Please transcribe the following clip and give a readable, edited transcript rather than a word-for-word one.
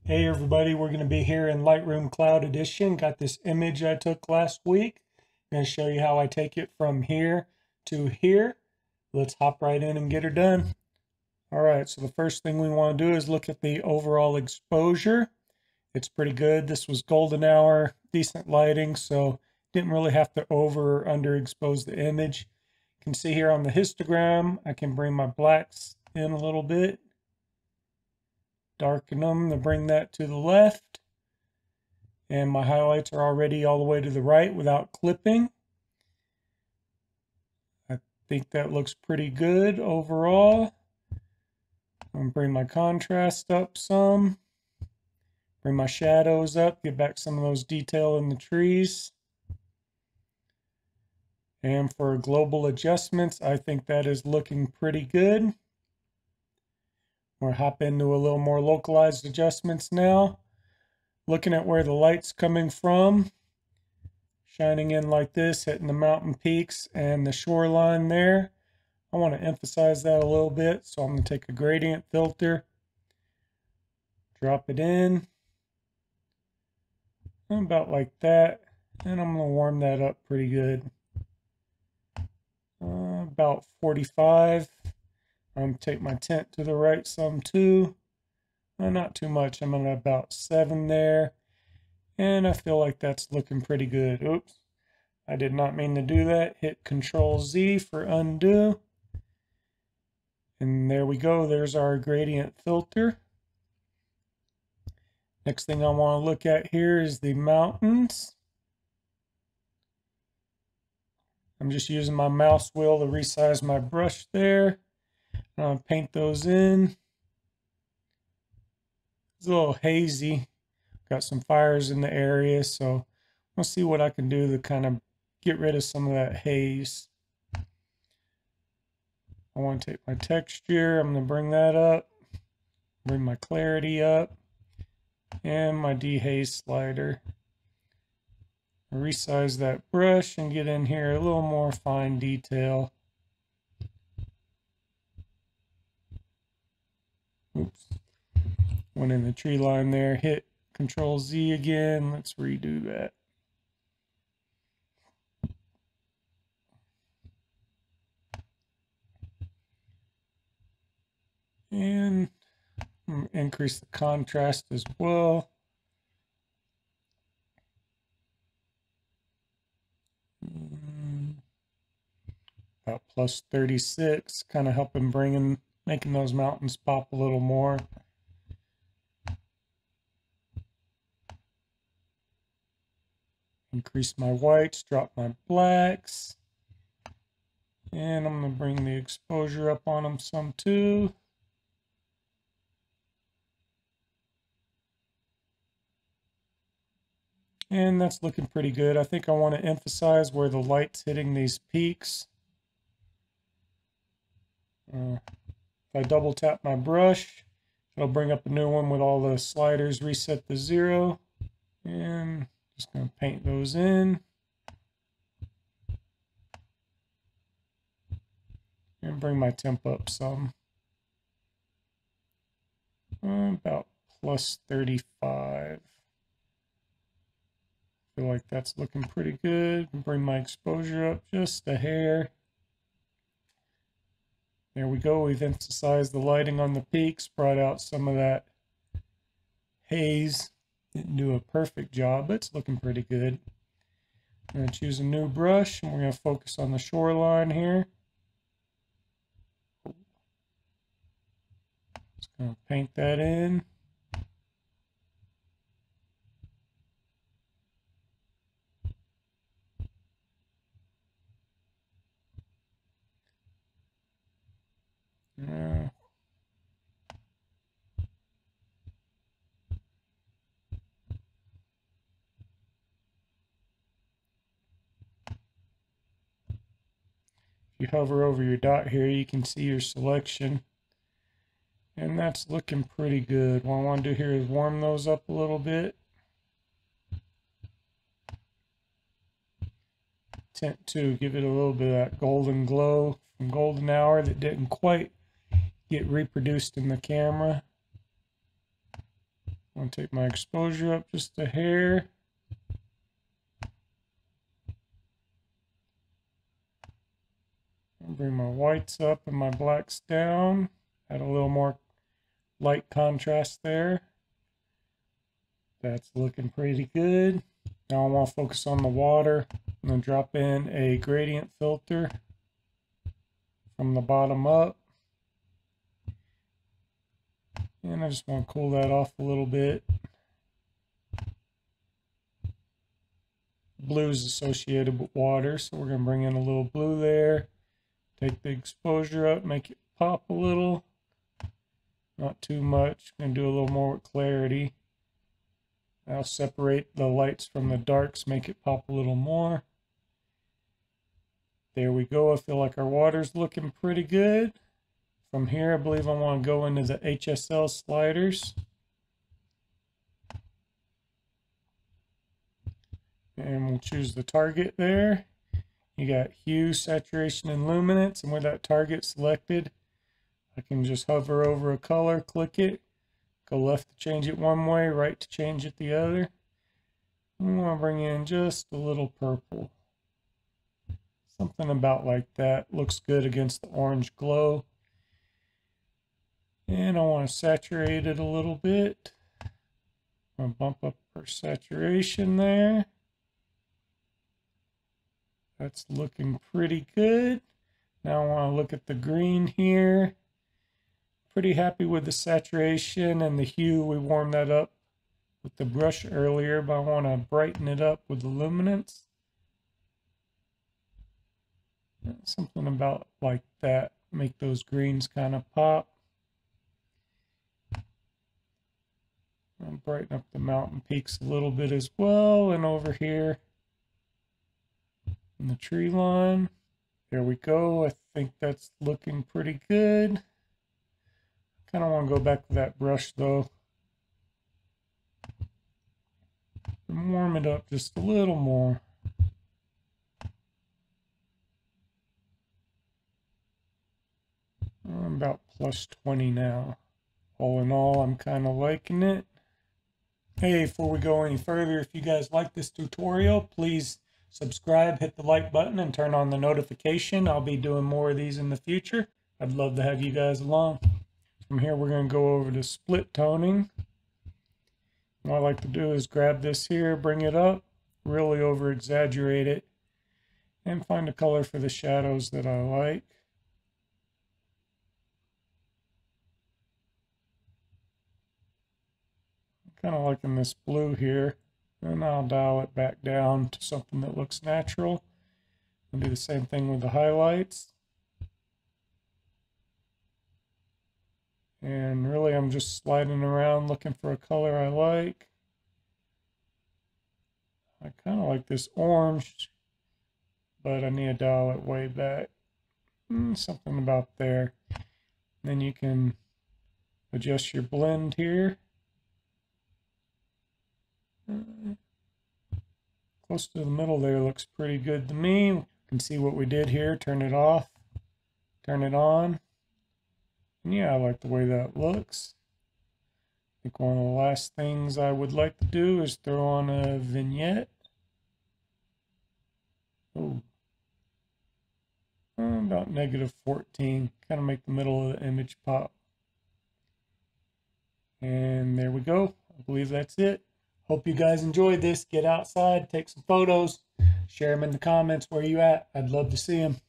Hey everybody, we're going to be here in Lightroom Cloud Edition. Got this image I took last week. I'm going to show you how I take it from here to here. Let's hop right in and get her done. Alright, so the first thing we want to do is look at the overall exposure. It's pretty good. This was golden hour, decent lighting, so didn't really have to over or underexpose the image. You can see here on the histogram, I can bring my blacks in a little bit. Darken them to bring that to the left. And my highlights are already all the way to the right without clipping. I think that looks pretty good overall. I'm going to bring my contrast up some. Bring my shadows up, get back some of those detail in the trees. And for global adjustments, I think that is looking pretty good. We'll hop into a little more localized adjustments now. Looking at where the light's coming from, shining in like this, hitting the mountain peaks and the shoreline there. I want to emphasize that a little bit, so I'm going to take a gradient filter, drop it in, about like that, and I'm going to warm that up pretty good. About 45. I'm going to take my tint to the right some too. Not too much. I'm at about 7 there. And I feel like that's looking pretty good. Oops. I did not mean to do that. Hit Control Z for undo. And there we go. There's our gradient filter. Next thing I want to look at here is the mountains. I'm just using my mouse wheel to resize my brush there. I'll paint those in. It's a little hazy. Got some fires in the area, so I'll see what I can do to kind of get rid of some of that haze. I want to take my texture. I'm going to bring that up. Bring my clarity up. And my dehaze slider. Resize that brush and get in here a little more fine detail. Oops. Went in the tree line there. Hit Control Z again. Let's redo that. And increase the contrast as well. About plus 36, kind of helping making those mountains pop a little more. Increase my whites, drop my blacks. And I'm going to bring the exposure up on them some too. And that's looking pretty good. I think I want to emphasize where the light's hitting these peaks. If I double tap my brush, it'll bring up a new one with all the sliders reset to 0. And just going to paint those in. And bring my temp up some. About plus 35. Feel like that's looking pretty good. Bring my exposure up just a hair. There we go. We've emphasized the lighting on the peaks, brought out some of that haze. Didn't do a perfect job, but it's looking pretty good. I'm going to choose a new brush, and we're going to focus on the shoreline here. Just going to paint that in. If you hover over your dot here, you can see your selection. And that's looking pretty good. What I want to do here is warm those up a little bit. Tint 2, give it a little bit of that golden glow from golden hour that didn't quite get reproduced in the camera. I'm going to take my exposure up just a hair. I'll bring my whites up and my blacks down. Add a little more light contrast there. That's looking pretty good. Now I want to focus on the water. I'm going to drop in a gradient filter from the bottom up. And I just want to cool that off a little bit. Blue is associated with water, so we're going to bring in a little blue there. Take the exposure up, make it pop a little. Not too much. I'm going to do a little more with clarity. I'll separate the lights from the darks, make it pop a little more. There we go. I feel like our water's looking pretty good. From here, I believe I want to go into the HSL sliders. And we'll choose the target there. You got hue, saturation, and luminance. And with that target selected, I can just hover over a color, click it. Go left to change it one way, right to change it the other. We want to bring in just a little purple. Something about like that. Looks good against the orange glow. And I want to saturate it a little bit. I'm going to bump up our saturation there. That's looking pretty good. Now I want to look at the green here. Pretty happy with the saturation and the hue. We warmed that up with the brush earlier, but I want to brighten it up with the luminance. Something about like that. Make those greens kind of pop. I'll brighten up the mountain peaks a little bit as well. And over here in the tree line. There we go. I think that's looking pretty good. Kind of want to go back with that brush though. And warm it up just a little more. I'm about plus 20 now. All in all, I'm kind of liking it. Hey, before we go any further, if you guys like this tutorial, please subscribe, hit the like button, and turn on the notification. I'll be doing more of these in the future. I'd love to have you guys along. From here, we're going to go over to split toning. What I like to do is grab this here, bring it up, really over exaggerate it, and find a color for the shadows that I like. I'm kind of liking this blue here, and I'll dial it back down to something that looks natural. I'll do the same thing with the highlights. And really, I'm just sliding around looking for a color I like. I kind of like this orange, but I need to dial it way back. Something about there. Then you can adjust your blend here. Close to the middle there looks pretty good to me. You can see what we did here. Turn it off, turn it on. And yeah, I like the way that looks. I think one of the last things I would like to do is throw on a vignette. Oh, about -14. Kind of make the middle of the image pop. And there we go. I believe that's it. Hope you guys enjoyed this. Get outside, take some photos, share them in the comments where you at. I'd love to see them.